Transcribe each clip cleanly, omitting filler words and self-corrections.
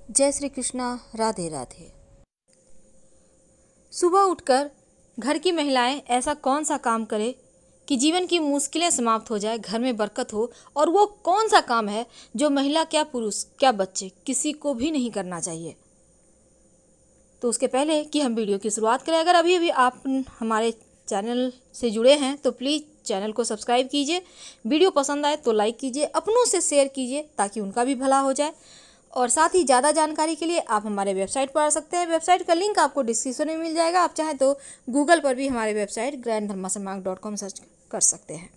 जय श्री कृष्णा। राधे राधे। सुबह उठकर घर की महिलाएं ऐसा कौन सा काम करें कि जीवन की मुश्किलें समाप्त हो जाए, घर में बरकत हो। और वो कौन सा काम है जो महिला क्या पुरुष क्या बच्चे किसी को भी नहीं करना चाहिए। तो उसके पहले कि हम वीडियो की शुरुआत करें, अगर अभी अभी आप हमारे चैनल से जुड़े हैं तो प्लीज़ चैनल को सब्सक्राइब कीजिए। वीडियो पसंद आए तो लाइक कीजिए, अपनों से शेयर कीजिए ताकि उनका भी भला हो जाए। और साथ ही ज़्यादा जानकारी के लिए आप हमारे वेबसाइट पर आ सकते हैं। वेबसाइट का लिंक आपको डिस्क्रिप्शन में मिल जाएगा। आप चाहें तो गूगल पर भी हमारे वेबसाइट granddharmasamaag.com सर्च कर सकते हैं।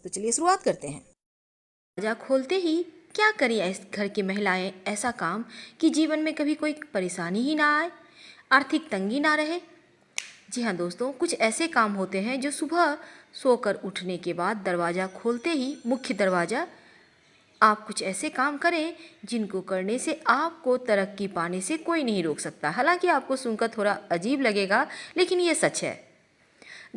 तो चलिए शुरुआत करते हैं। दरवाजा खोलते ही क्या करें इस घर की महिलाएं ऐसा काम कि जीवन में कभी कोई परेशानी ही ना आए, आर्थिक तंगी ना रहे। जी हाँ दोस्तों, कुछ ऐसे काम होते हैं जो सुबह सोकर उठने के बाद दरवाज़ा खोलते ही मुख्य दरवाज़ा आप कुछ ऐसे काम करें जिनको करने से आपको तरक्की पाने से कोई नहीं रोक सकता। हालांकि आपको सुनकर थोड़ा अजीब लगेगा, लेकिन ये सच है।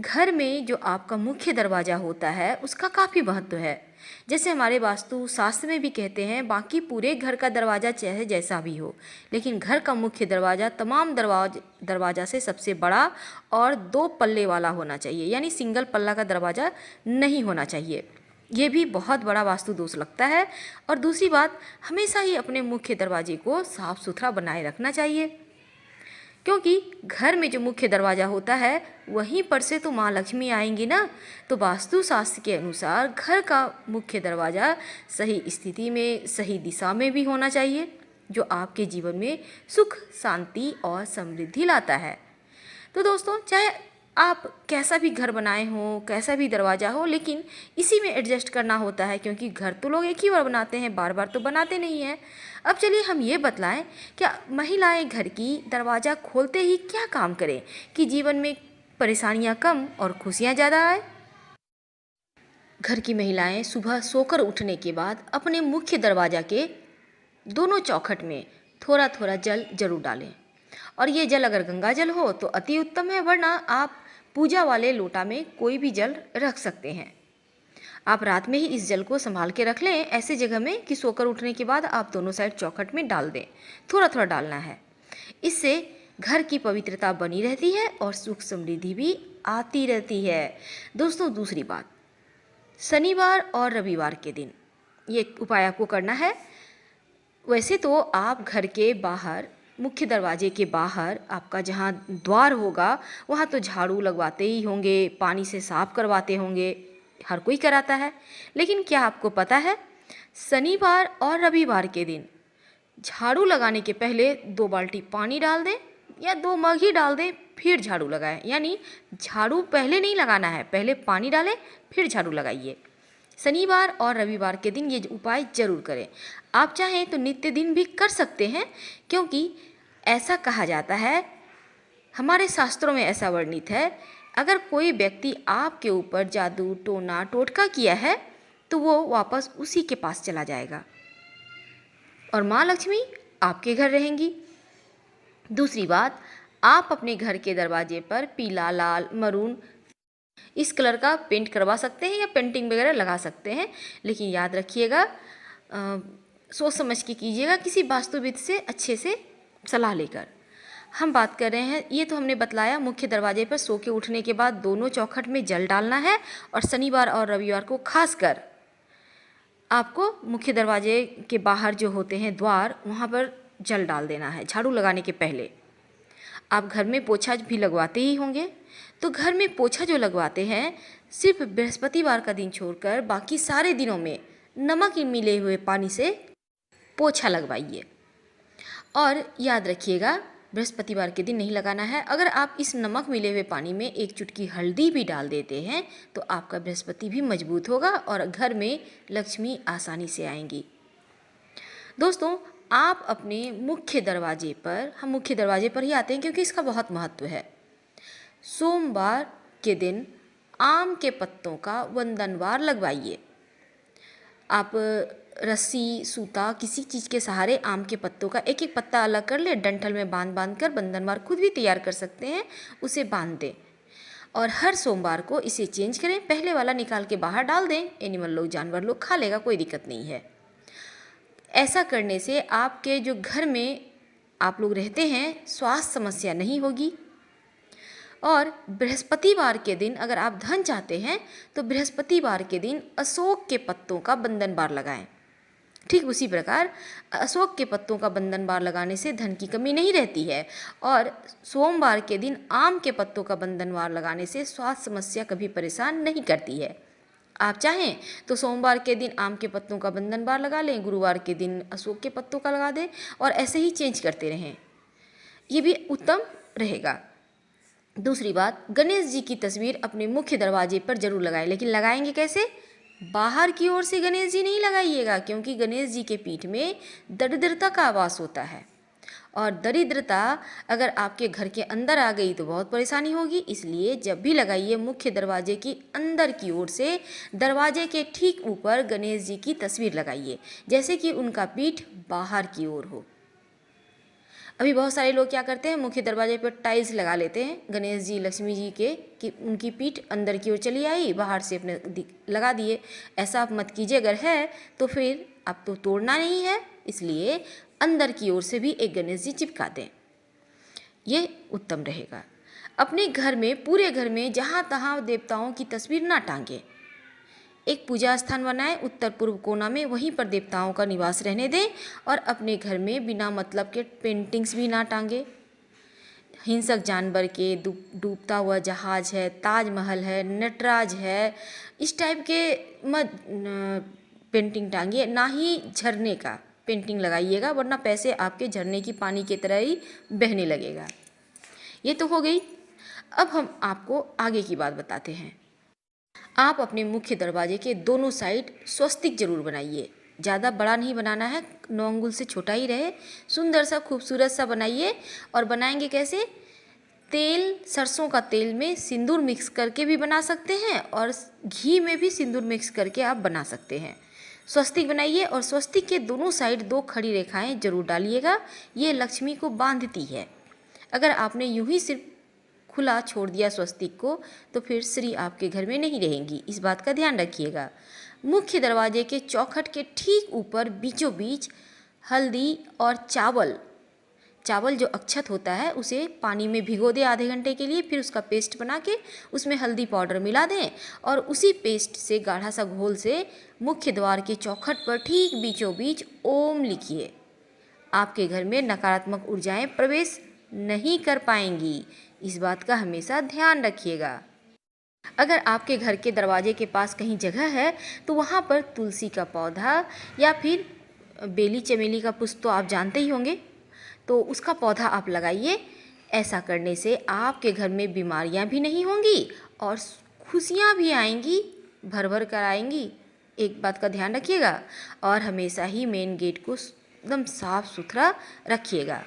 घर में जो आपका मुख्य दरवाज़ा होता है उसका काफ़ी महत्व है। जैसे हमारे वास्तु शास्त्र में भी कहते हैं, बाकी पूरे घर का दरवाज़ा चाहे जैसा भी हो, लेकिन घर का मुख्य दरवाज़ा तमाम दरवाज़ा से सबसे बड़ा और 2 पल्ले वाला होना चाहिए, यानी सिंगल पल्ला का दरवाज़ा नहीं होना चाहिए। ये भी बहुत बड़ा वास्तु दोष लगता है। और दूसरी बात, हमेशा ही अपने मुख्य दरवाजे को साफ सुथरा बनाए रखना चाहिए, क्योंकि घर में जो मुख्य दरवाज़ा होता है वहीं पर से तो माँ लक्ष्मी आएंगी ना। तो वास्तु शास्त्र के अनुसार घर का मुख्य दरवाज़ा सही स्थिति में, सही दिशा में भी होना चाहिए, जो आपके जीवन में सुख, शांति और समृद्धि लाता है। तो दोस्तों, चाहे आप कैसा भी घर बनाए हों, कैसा भी दरवाज़ा हो, लेकिन इसी में एडजस्ट करना होता है, क्योंकि घर तो लोग एक ही बार बनाते हैं, बार बार तो बनाते नहीं हैं। अब चलिए हम ये बतलाएं, क्या महिलाएं घर की दरवाज़ा खोलते ही क्या काम करें कि जीवन में परेशानियां कम और खुशियां ज़्यादा आए। घर की महिलाएं सुबह सोकर उठने के बाद अपने मुख्य दरवाज़ा के दोनों चौखट में थोड़ा थोड़ा जल जरूर डालें। और ये जल अगर गंगा जल हो तो अति उत्तम है, वरना आप पूजा वाले लोटा में कोई भी जल रख सकते हैं। आप रात में ही इस जल को संभाल के रख लें ऐसे जगह में कि सोकर उठने के बाद आप दोनों साइड चौखट में डाल दें। थोड़ा थोड़ा डालना है। इससे घर की पवित्रता बनी रहती है और सुख समृद्धि भी आती रहती है। दोस्तों, दूसरी बात, शनिवार और रविवार के दिन ये उपाय आपको करना है। वैसे तो आप घर के बाहर, मुख्य दरवाजे के बाहर आपका जहाँ द्वार होगा वहाँ तो झाड़ू लगवाते ही होंगे, पानी से साफ करवाते होंगे, हर कोई कराता है। लेकिन क्या आपको पता है, शनिवार और रविवार के दिन झाड़ू लगाने के पहले 2 बाल्टी पानी डाल दें या 2 मग ही डाल दें, फिर झाड़ू लगाएं। यानी झाड़ू पहले नहीं लगाना है, पहले पानी डालें फिर झाड़ू लगाइए। शनिवार और रविवार के दिन ये उपाय जरूर करें। आप चाहें तो नित्य दिन भी कर सकते हैं, क्योंकि ऐसा कहा जाता है, हमारे शास्त्रों में ऐसा वर्णित है, अगर कोई व्यक्ति आपके ऊपर जादू, टोना, टोटका किया है तो वो वापस उसी के पास चला जाएगा और माँ लक्ष्मी आपके घर रहेंगी। दूसरी बात, आप अपने घर के दरवाजे पर पीला, लाल, मरून इस कलर का पेंट करवा सकते हैं या पेंटिंग वगैरह लगा सकते हैं, लेकिन याद रखिएगा, सोच समझ के कीजिएगा, किसी वास्तुविद से अच्छे से सलाह लेकर। हम बात कर रहे हैं, ये तो हमने बतलाया, मुख्य दरवाजे पर सो के उठने के बाद दोनों चौखट में जल डालना है। और शनिवार और रविवार को खासकर आपको मुख्य दरवाजे के बाहर जो होते हैं द्वार, वहाँ पर जल डाल देना है झाड़ू लगाने के पहले। आप घर में पोछा भी लगवाते ही होंगे, तो घर में पोछा जो लगवाते हैं, सिर्फ बृहस्पतिवार का दिन छोड़कर बाकी सारे दिनों में नमक मिले हुए पानी से पोछा लगवाइए। और याद रखिएगा, बृहस्पतिवार के दिन नहीं लगाना है। अगर आप इस नमक मिले हुए पानी में 1 चुटकी हल्दी भी डाल देते हैं तो आपका बृहस्पति भी मजबूत होगा और घर में लक्ष्मी आसानी से आएंगी। दोस्तों, आप अपने मुख्य दरवाजे पर, हम मुख्य दरवाजे पर ही आते हैं क्योंकि इसका बहुत महत्व है, सोमवार के दिन आम के पत्तों का वंदनवार लगवाइए। आप रस्सी, सूता, किसी चीज़ के सहारे आम के पत्तों का एक एक पत्ता अलग कर ले, डंठल में बांध बांध कर बंधनवार खुद भी तैयार कर सकते हैं, उसे बांध दें और हर सोमवार को इसे चेंज करें। पहले वाला निकाल के बाहर डाल दें, एनिमल लोग, जानवर लोग खा लेगा, कोई दिक्कत नहीं है। ऐसा करने से आपके जो घर में आप लोग रहते हैं स्वास्थ्य समस्या नहीं होगी। और बृहस्पतिवार के दिन अगर आप धन चाहते हैं तो बृहस्पतिवार के दिन अशोक के पत्तों का बंधन बार लगाएं। ठीक उसी प्रकार अशोक के पत्तों का बंधन बार लगाने से धन की कमी नहीं रहती है। और सोमवार के दिन आम के पत्तों का बंधन बार लगाने से स्वास्थ्य समस्या कभी परेशान नहीं करती है। आप चाहें तो सोमवार के दिन आम के पत्तों का बंधन बार लगा लें, गुरुवार के दिन अशोक के पत्तों का लगा दें और ऐसे ही चेंज करते रहें, ये भी उत्तम रहेगा। दूसरी बात, गणेश जी की तस्वीर अपने मुख्य दरवाजे पर जरूर लगाएं, लेकिन लगाएंगे कैसे? बाहर की ओर से गणेश जी नहीं लगाइएगा, क्योंकि गणेश जी के पीठ में दरिद्रता का वास होता है और दरिद्रता अगर आपके घर के अंदर आ गई तो बहुत परेशानी होगी। इसलिए जब भी लगाइए मुख्य दरवाजे की अंदर की ओर से दरवाजे के ठीक ऊपर गणेश जी की तस्वीर लगाइए, जैसे कि उनका पीठ बाहर की ओर हो। अभी बहुत सारे लोग क्या करते हैं, मुख्य दरवाजे पर टाइल्स लगा लेते हैं गणेश जी लक्ष्मी जी के कि उनकी पीठ अंदर की ओर चली आई, बाहर से अपने लगा दिए। ऐसा आप मत कीजिए, अगर है तो फिर आप तो तोड़ना नहीं है, इसलिए अंदर की ओर से भी एक गणेश जी चिपका दें, ये उत्तम रहेगा। अपने घर में, पूरे घर में जहाँ तहाँ देवताओं की तस्वीर ना टांगें। एक पूजा स्थान बनाएं उत्तर पूर्व कोना में, वहीं पर देवताओं का निवास रहने दें और अपने घर में बिना मतलब के पेंटिंग्स भी ना टांगे। हिंसक जानवर के, डूबता हुआ जहाज है, ताजमहल है, नटराज है, इस टाइप के मत पेंटिंग टांगिए। ना ही झरने का पेंटिंग लगाइएगा, वरना पैसे आपके झरने की पानी की तरह ही बहने लगेगा। ये तो हो गई। अब हम आपको आगे की बात बताते हैं। आप अपने मुख्य दरवाजे के दोनों साइड स्वस्तिक जरूर बनाइए। ज़्यादा बड़ा नहीं बनाना है, 9 अंगुल से छोटा ही रहे, सुंदर सा खूबसूरत सा बनाइए। और बनाएंगे कैसे? तेल, सरसों का तेल में सिंदूर मिक्स करके भी बना सकते हैं और घी में भी सिंदूर मिक्स करके आप बना सकते हैं। स्वस्तिक बनाइए और स्वस्तिक के दोनों साइड 2 खड़ी रेखाएं जरूर डालिएगा, ये लक्ष्मी को बांधती है। अगर आपने यूं ही सिर्फ खुला छोड़ दिया स्वस्तिक को तो फिर श्री आपके घर में नहीं रहेंगी, इस बात का ध्यान रखिएगा। मुख्य दरवाजे के चौखट के ठीक ऊपर बीचों बीच हल्दी और चावल जो अक्षत होता है उसे पानी में भिगो दें आधे घंटे के लिए, फिर उसका पेस्ट बना के उसमें हल्दी पाउडर मिला दें और उसी पेस्ट से गाढ़ा सा घोल से मुख्य द्वार के चौखट पर ठीक बीचों बीच ओम लिखिए। आपके घर में नकारात्मक ऊर्जाएं प्रवेश नहीं कर पाएंगी, इस बात का हमेशा ध्यान रखिएगा। अगर आपके घर के दरवाजे के पास कहीं जगह है तो वहाँ पर तुलसी का पौधा या फिर बेली चमेली का पुष्प तो आप जानते ही होंगे, तो उसका पौधा आप लगाइए। ऐसा करने से आपके घर में बीमारियाँ भी नहीं होंगी और खुशियाँ भी आएंगी, भर भर कर आएंगी। एक बात का ध्यान रखिएगा और हमेशा ही मेन गेट को एकदम साफ सुथरा रखिएगा।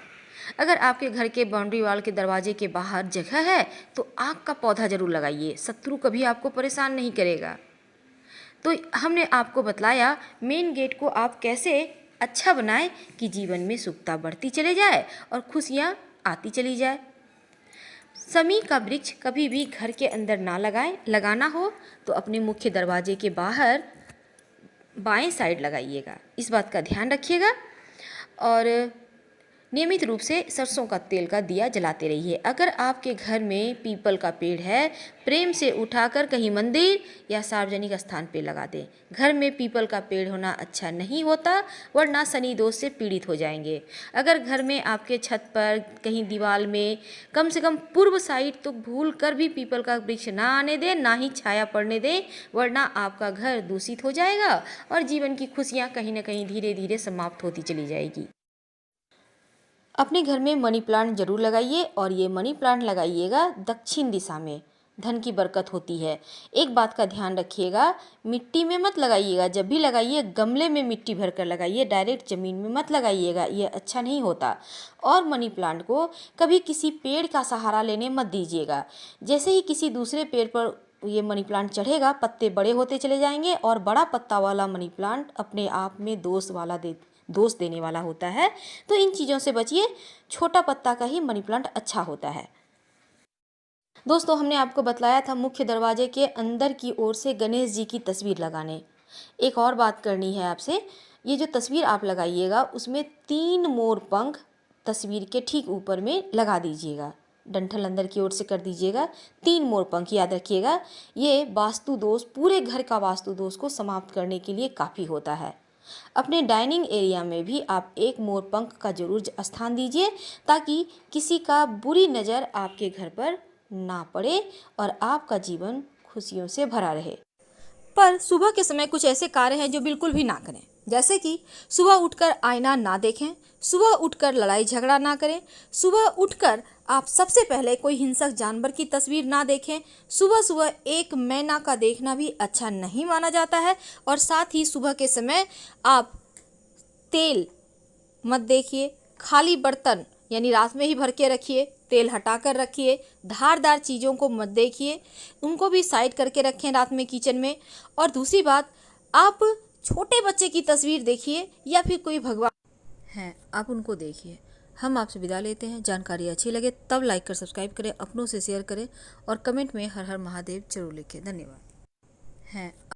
अगर आपके घर के बाउंड्री वाल के दरवाजे के बाहर जगह है तो आक का पौधा जरूर लगाइए, शत्रु कभी आपको परेशान नहीं करेगा। तो हमने आपको बतलाया मेन गेट को आप कैसे अच्छा बनाएं कि जीवन में सुखता बढ़ती चले जाए और खुशियाँ आती चली जाए। समी का वृक्ष कभी भी घर के अंदर ना लगाएं, लगाना हो तो अपने मुख्य दरवाजे के बाहर बाएं साइड लगाइएगा, इस बात का ध्यान रखिएगा। और नियमित रूप से सरसों का तेल का दिया जलाते रहिए। अगर आपके घर में पीपल का पेड़ है, प्रेम से उठाकर कहीं मंदिर या सार्वजनिक स्थान पर लगा दें। घर में पीपल का पेड़ होना अच्छा नहीं होता, वरना शनि दोष से पीड़ित हो जाएंगे। अगर घर में आपके छत पर कहीं दीवार में कम से कम पूर्व साइड तो भूल कर भी पीपल का वृक्ष ना आने दें, ना ही छाया पड़ने दें, वरना आपका घर दूषित हो जाएगा और जीवन की खुशियाँ कहीं ना कहीं धीरे धीरे समाप्त होती चली जाएगी। अपने घर में मनी प्लांट जरूर लगाइए और ये मनी प्लांट लगाइएगा दक्षिण दिशा में, धन की बरकत होती है। एक बात का ध्यान रखिएगा, मिट्टी में मत लगाइएगा, जब भी लगाइए गमले में मिट्टी भरकर लगाइए, डायरेक्ट ज़मीन में मत लगाइएगा, ये अच्छा नहीं होता। और मनी प्लांट को कभी किसी पेड़ का सहारा लेने मत दीजिएगा। जैसे ही किसी दूसरे पेड़ पर ये मनी प्लांट चढ़ेगा, पत्ते बड़े होते चले जाएंगे और बड़ा पत्ता वाला मनी प्लांट अपने आप में दोष देने वाला होता है, तो इन चीज़ों से बचिए। छोटा पत्ता का ही मनी प्लांट अच्छा होता है। दोस्तों, हमने आपको बतलाया था मुख्य दरवाजे के अंदर की ओर से गणेश जी की तस्वीर लगाने। एक और बात करनी है आपसे, ये जो तस्वीर आप लगाइएगा उसमें 3 मोर पंख तस्वीर के ठीक ऊपर में लगा दीजिएगा। डंठल अंदर की ओर से कर दीजिएगा। 3 मोर पंख याद रखिएगा। ये वास्तु दोष, पूरे घर का वास्तु दोष को समाप्त करने के लिए काफ़ी होता है। अपने डाइनिंग एरिया में भी आप एक मोर पंख का जरूर स्थान दीजिए ताकि किसी का बुरी नज़र आपके घर पर ना पड़े और आपका जीवन खुशियों से भरा रहे। पर सुबह के समय कुछ ऐसे कार्य हैं जो बिल्कुल भी ना करें, जैसे कि सुबह उठकर आईना ना देखें, सुबह उठकर लड़ाई झगड़ा ना करें, सुबह उठकर आप सबसे पहले कोई हिंसक जानवर की तस्वीर ना देखें। सुबह सुबह एक मैना का देखना भी अच्छा नहीं माना जाता है। और साथ ही सुबह के समय आप तेल मत देखिए, खाली बर्तन यानी रात में ही भर के रखिए, तेल हटाकर रखिए, धारदार चीज़ों को मत देखिए, उनको भी साइड करके रखें रात में किचन में। और दूसरी बात, आप छोटे बच्चे की तस्वीर देखिए या फिर कोई भगवान हैं आप उनको देखिए। हम आपसे विदा लेते हैं। जानकारी अच्छी लगे तब लाइक कर सब्सक्राइब करें, अपनों से शेयर करें और कमेंट में हर हर महादेव जरूर लिखें। धन्यवाद। हैं